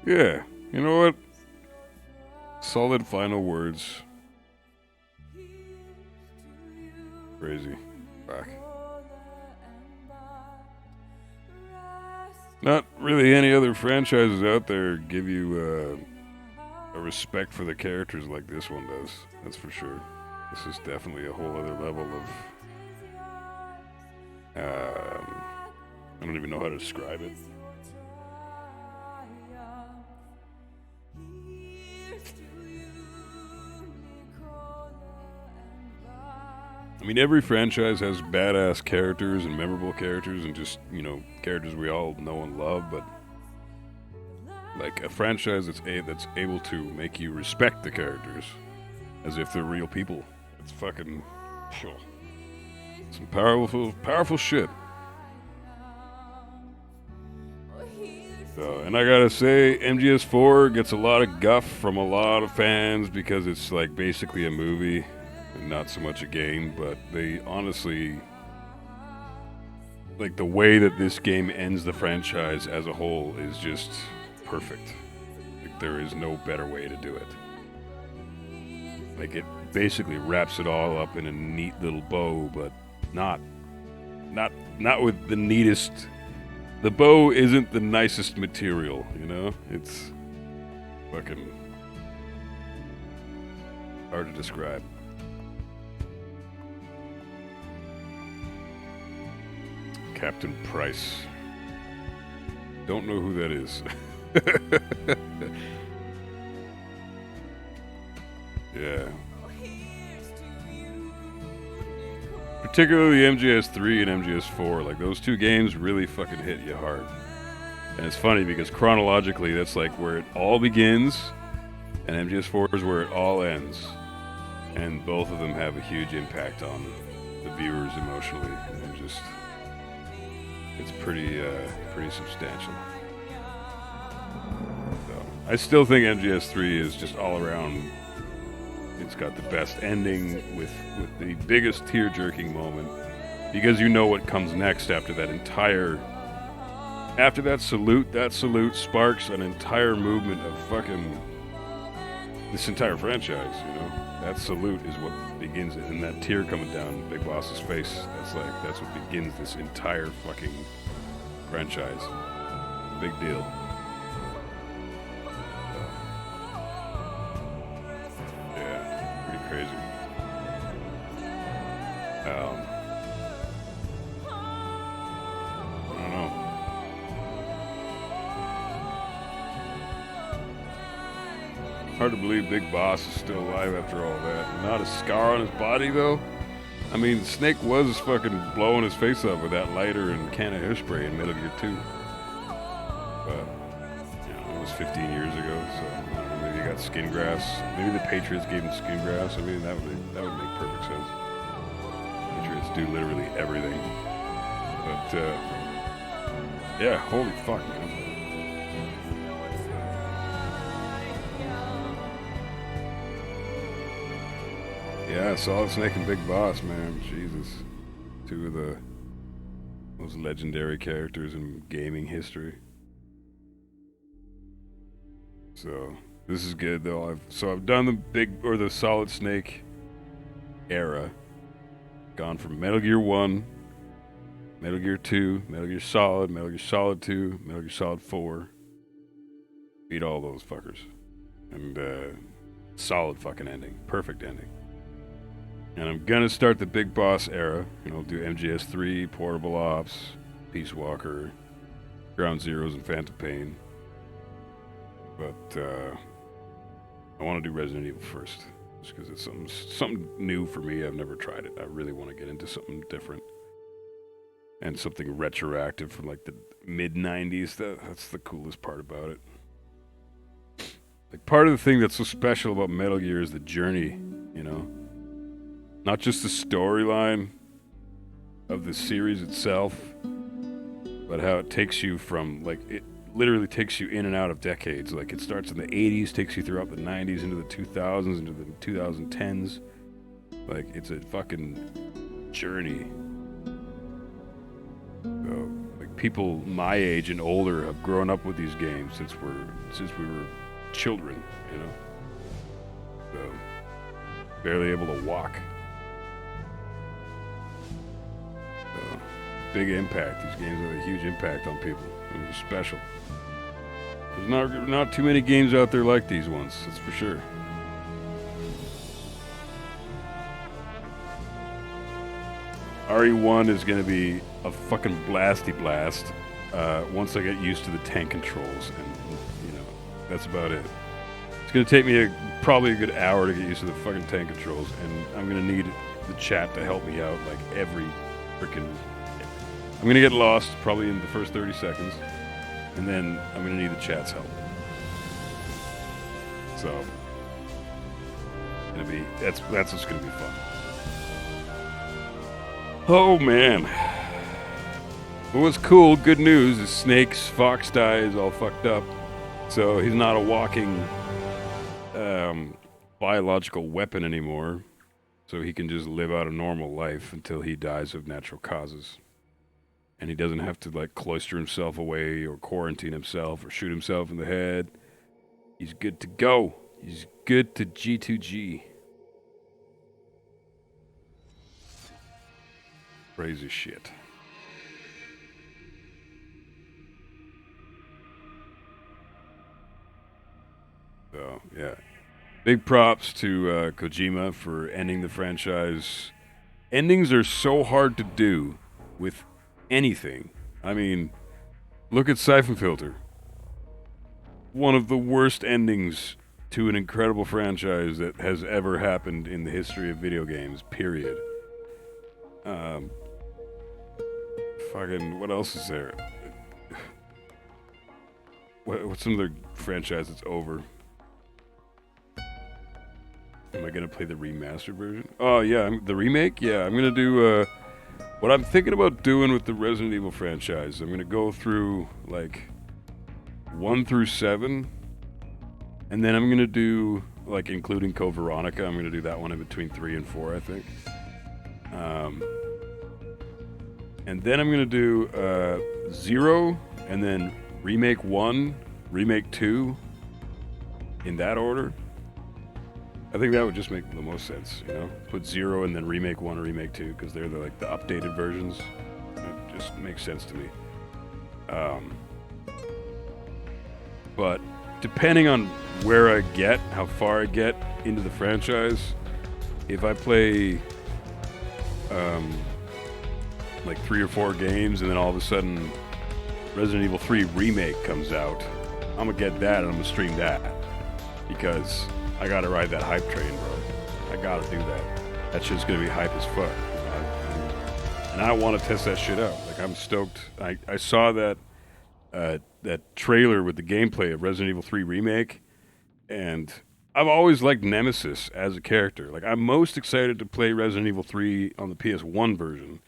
Yeah, you know what? Solid final words. Crazy. Back. Not really any other franchises out there give you a respect for the characters like this one does. That's for sure. This is definitely a whole other level of... I don't even know how to describe it. I mean, every franchise has badass characters and memorable characters and just, you know, characters we all know and love, but like a franchise that's able to make you respect the characters as if they're real people. It's fucking some powerful shit. So, and I gotta say, MGS4 gets a lot of guff from a lot of fans because it's like basically a movie and not so much a game, but they honestly, like the way that this game ends the franchise as a whole is just perfect. Like, there is no better way to do it. Like, it basically wraps it all up in a neat little bow, but not with the neatest. The bow isn't the nicest material, you know? It's fucking hard to describe. Captain Price. Don't know who that is. Yeah. Particularly MGS3 and MGS4, like those two games really fucking hit you hard. And it's funny because chronologically that's like where it all begins and MGS4 is where it all ends. And both of them have a huge impact on the viewers emotionally and just it's pretty substantial. So, I still think MGS3 is just all around. It's got the best ending with the biggest tear-jerking moment because you know what comes next after that entire. After that salute sparks an entire movement of fucking this entire franchise. You know, that salute is what begins it, and that tear coming down Big Boss's face. That's what begins this entire fucking franchise. Big deal. Crazy. I don't know. Hard to believe Big Boss is still alive after all that. Not a scar on his body, though. I mean, Snake was fucking blowing his face up with that lighter and can of hairspray in Metal Gear 2. But, you know, it was 15 years ago, so I don't know, maybe he got skin grafts. Maybe the Patriots gave him skin grafts. I mean, that would make perfect sense. Patriots do literally everything. But, yeah, holy fuck, man. Yeah, Solid Snake and Big Boss, man. Jesus. Two of the most legendary characters in gaming history. So, this is good though. I've done the Solid Snake era. Gone from Metal Gear 1, Metal Gear 2, Metal Gear Solid 2, Metal Gear Solid 4. Beat all those fuckers. And solid fucking ending. Perfect ending. And I'm gonna start the Big Boss era. You know, do MGS3, Portable Ops, Peace Walker, Ground Zeroes, and Phantom Pain. But I want to do Resident Evil first, just because it's something new for me. I've never tried it. I really want to get into something different and something retroactive from like the mid '90s. That's the coolest part about it. Like part of the thing that's so special about Metal Gear is the journey, you know. Not just the storyline of the series itself, but how it takes you from, like, it literally takes you in and out of decades. Like, it starts in the 80s, takes you throughout the 90s, into the 2000s, into the 2010s. Like, it's a fucking journey. So, like, people my age and older have grown up with these games since we were children, you know? So, barely able to walk. Big impact. These games have a huge impact on people. They're special. There's not too many games out there like these ones, that's for sure. RE1 is going to be a fucking blasty blast once I get used to the tank controls, and you know, that's about it. It's going to take me probably a good hour to get used to the fucking tank controls, and I'm going to need the chat to help me out like every freaking... I'm going to get lost probably in the first 30 seconds, and then I'm going to need the chat's help. So, that's what's going to be fun. Oh man. But what's cool, good news, is Snake's fox die is all fucked up. So he's not a walking biological weapon anymore. So he can just live out a normal life until he dies of natural causes. And he doesn't have to like cloister himself away or quarantine himself or shoot himself in the head. He's good to go. He's good to G2G. Crazy shit. So, yeah. Big props to Kojima for ending the franchise. Endings are so hard to do with anything. I mean, look at Siphon Filter. One of the worst endings to an incredible franchise that has ever happened in the history of video games, period. Fucking, what else is there? What's some other franchise that's over? Am I gonna play the remastered version? Oh yeah, the remake? Yeah, I'm gonna do, what I'm thinking about doing with the Resident Evil franchise. I'm gonna go through, like, 1 through 7, and then I'm gonna do, like, including Code Veronica, I'm gonna do that one in between 3 and 4, I think. And then I'm gonna do 0, and then Remake 1, Remake 2, in that order. I think that would just make the most sense, you know? Put 0 and then Remake 1 or Remake 2, because they're the, like, the updated versions. It just makes sense to me. But depending on where I get, how far I get into the franchise, if I play like 3 or 4 games and then all of a sudden Resident Evil 3 Remake comes out, I'm gonna get that and I'm gonna stream that. because I gotta ride that hype train, bro. I gotta do that. That shit's gonna be hype as fuck. And I want to test that shit out. Like, I'm stoked. I saw that that trailer with the gameplay of Resident Evil 3 Remake, and I've always liked Nemesis as a character. Like, I'm most excited to play Resident Evil 3 on the PS1 version.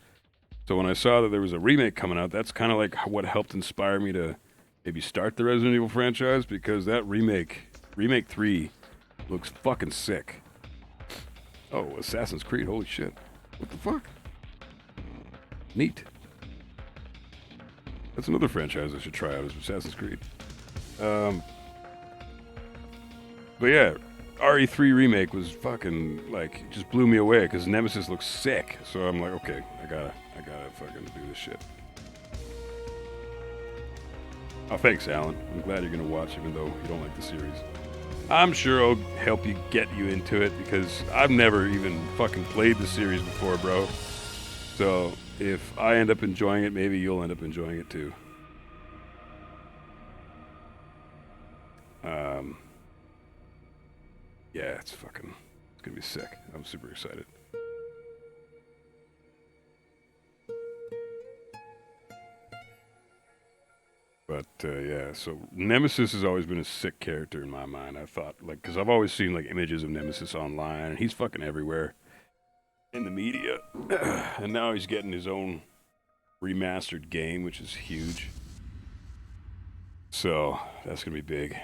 So when I saw that there was a remake coming out, that's kind of like what helped inspire me to maybe start the Resident Evil franchise, because that remake 3, looks fucking sick. Oh, Assassin's Creed, holy shit. What the fuck? Neat. That's another franchise I should try out, is Assassin's Creed. But yeah, RE3 remake was fucking, like, it just blew me away, because Nemesis looks sick. So I'm like, okay, I gotta fucking do this shit. Oh, thanks, Alan. I'm glad you're gonna watch, even though you don't like the series. I'm sure I'll help you get you into it, because I've never even fucking played the series before, bro. So if I end up enjoying it, maybe you'll end up enjoying it too. Yeah, it's gonna be sick. I'm super excited. But yeah, so Nemesis has always been a sick character in my mind. I thought, like, because I've always seen like images of Nemesis online, and he's fucking everywhere in the media. And now he's getting his own remastered game, which is huge. So that's gonna be big.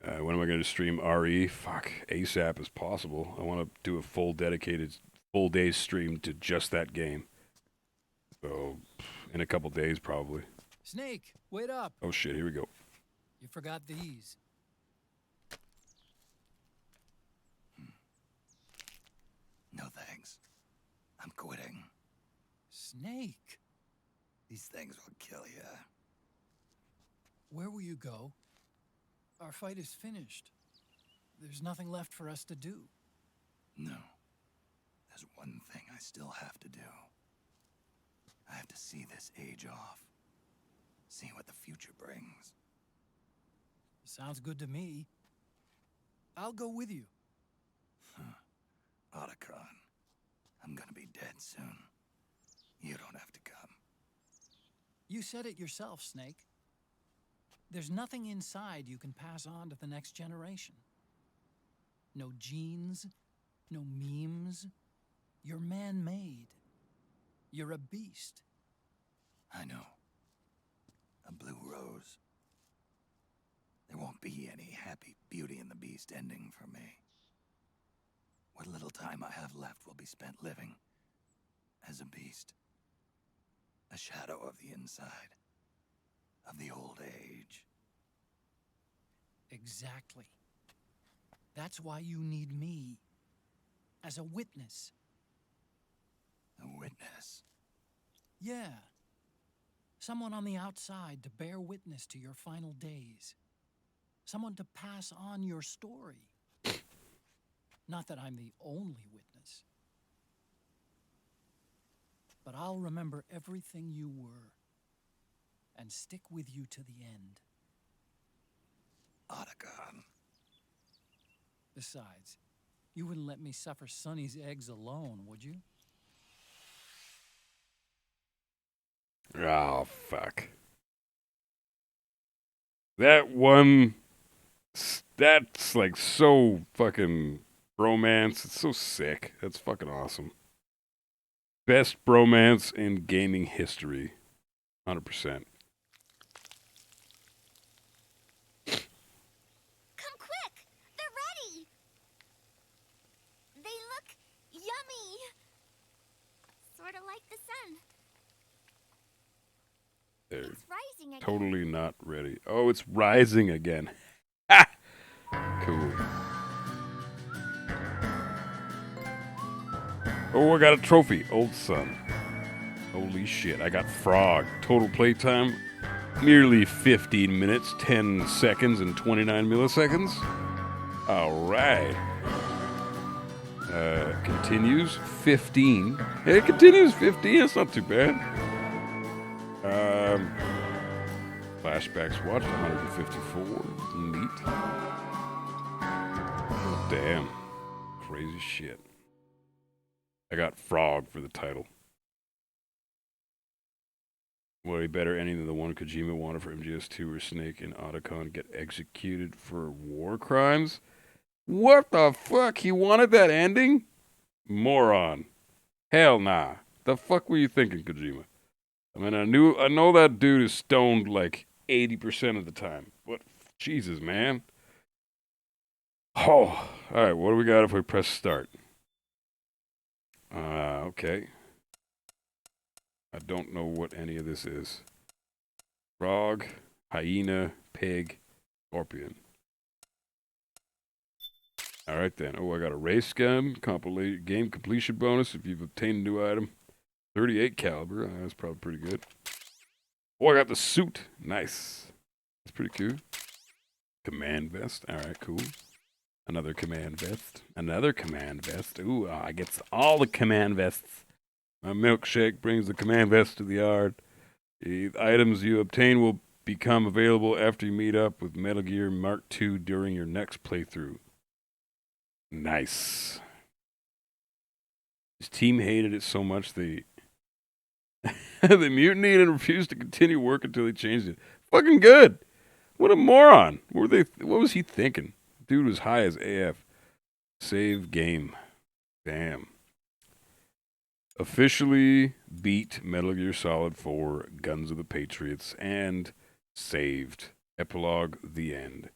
When am I gonna stream RE? Fuck, ASAP as possible. I want to do a full day stream to just that game. So in a couple days, probably. Snake, wait up. Oh shit, here we go. You forgot these. No thanks. I'm quitting. Snake, These things will kill you. where will you go? Our fight is finished. There's nothing left for us to do. No. There's one thing I still have to do. I have to see this age off. See what the future brings. Sounds good to me. I'll go with you. Otacon, I'm gonna be dead soon. You don't have to come. You said it yourself, Snake. There's nothing inside you can pass on to the next generation. No genes, no memes. You're man-made. You're a beast. I know. A blue rose. There won't be any happy Beauty and the Beast ending for me. What little time I have left will be spent living as a beast. A shadow of the inside. Of the old age. Exactly. That's why you need me. As a witness. A witness. Yeah. Someone on the outside to bear witness to your final days. Someone to pass on your story. Not that I'm the only witness. But I'll remember everything you were. And stick with you to the end. Otacon. Besides, you wouldn't let me suffer Sonny's eggs alone, would you? Oh, fuck. That's like so fucking bromance. It's so sick. That's fucking awesome. Best bromance in gaming history. 100%. Come quick! They're ready! They look yummy! Sort of like the sun. They're It's rising again. totally not ready. Oh, it's rising again. Ha! Cool. Oh, I got a trophy. Old Sun. Holy shit, I got Frog. Total playtime, merely 15 minutes, 10 seconds, and 29 milliseconds. Alright. Continues 15. It continues 15, that's not too bad. Flashbacks watched 154. Neat. Oh, damn. Crazy shit. I got Frog for the title. Way better ending than the one Kojima wanted for MGS2 where Snake and Otacon get executed for war crimes? What the fuck? He wanted that ending? Moron. Hell nah. The fuck were you thinking, Kojima? I mean, I know that dude is stoned like 80% of the time. But Jesus, man. Oh, all right. What do we got if we press start? Okay. I don't know what any of this is. Frog, hyena, pig, scorpion. All right then. Oh, I got a race gun, game completion bonus if you've obtained a new item. 38 caliber. That's probably pretty good. Oh, I got the suit. Nice. That's pretty cool. Command vest. All right, cool. Another command vest. Another command vest. Ooh, I get all the command vests. My milkshake brings the command vest to the yard. The items you obtain will become available after you meet up with Metal Gear Mark II during your next playthrough. Nice. His team hated it so much they mutinied and refused to continue work until he changed it. Fucking good. What a moron. What was he thinking? Dude was high as AF. Save game. Damn. Officially beat Metal Gear Solid 4, Guns of the Patriots, and saved. Epilogue, the end.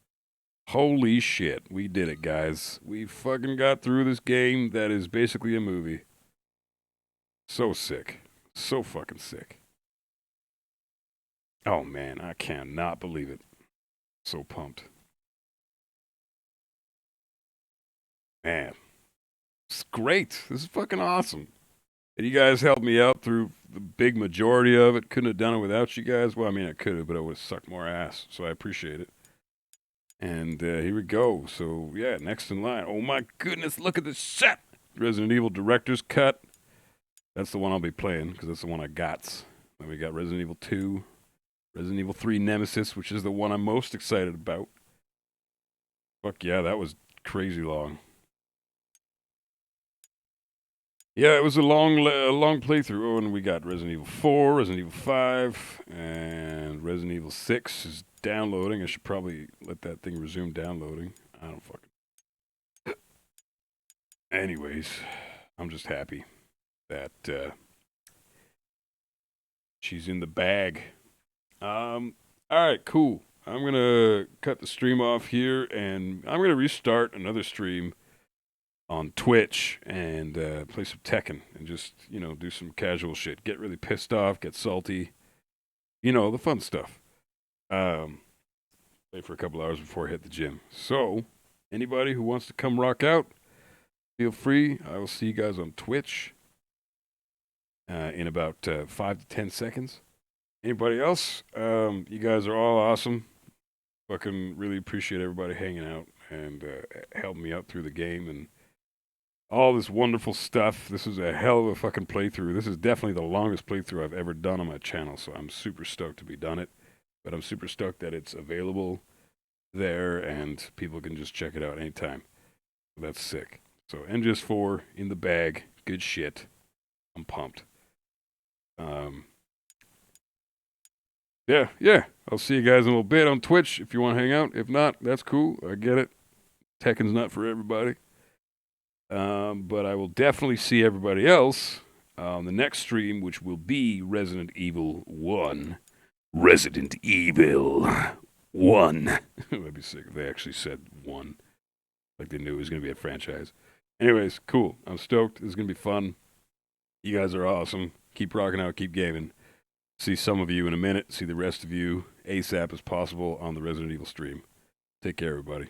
Holy shit, we did it, guys. We fucking got through this game that is basically a movie. So sick. So fucking sick. Oh man, I cannot believe it. So pumped. Man. It's great. This is fucking awesome. And you guys helped me out through the big majority of it. Couldn't have done it without you guys. Well, I mean, I could have, but I would have sucked more ass. So I appreciate it. And here we go. So, yeah, next in line. Oh, my goodness. Look at this shit. Resident Evil Director's Cut. That's the one I'll be playing because that's the one I got. Then we got Resident Evil 2. Resident Evil 3 Nemesis, which is the one I'm most excited about. Fuck yeah, that was crazy long. Yeah, it was a long playthrough. Oh, and we got Resident Evil 4, Resident Evil 5, and Resident Evil 6 is downloading. I should probably let that thing resume downloading. I don't fucking... Anyways, I'm just happy that she's in the bag. All right, cool. I'm going to cut the stream off here, and I'm going to restart another stream on Twitch and play some Tekken and just, do some casual shit. Get really pissed off, get salty. The fun stuff. Play for a couple hours before I hit the gym. So, anybody who wants to come rock out, feel free. I will see you guys on Twitch in about 5 to 10 seconds. Anybody else? You guys are all awesome. Fucking really appreciate everybody hanging out and helping me out through the game and all this wonderful stuff. This is a hell of a fucking playthrough. This is definitely the longest playthrough I've ever done on my channel, so I'm super stoked to be done it. But I'm super stoked that it's available there and people can just check it out anytime. That's sick. So MGS4 in the bag. Good shit. I'm pumped. Yeah. I'll see you guys in a little bit on Twitch if you want to hang out. If not, that's cool. I get it. Tekken's not for everybody. But I will definitely see everybody else on the next stream, which will be Resident Evil 1. Resident Evil 1. That'd be sick if they actually said 1. Like they knew it was going to be a franchise. Anyways, cool. I'm stoked. This is going to be fun. You guys are awesome. Keep rocking out. Keep gaming. See some of you in a minute. See the rest of you ASAP as possible on the Resident Evil stream. Take care, everybody.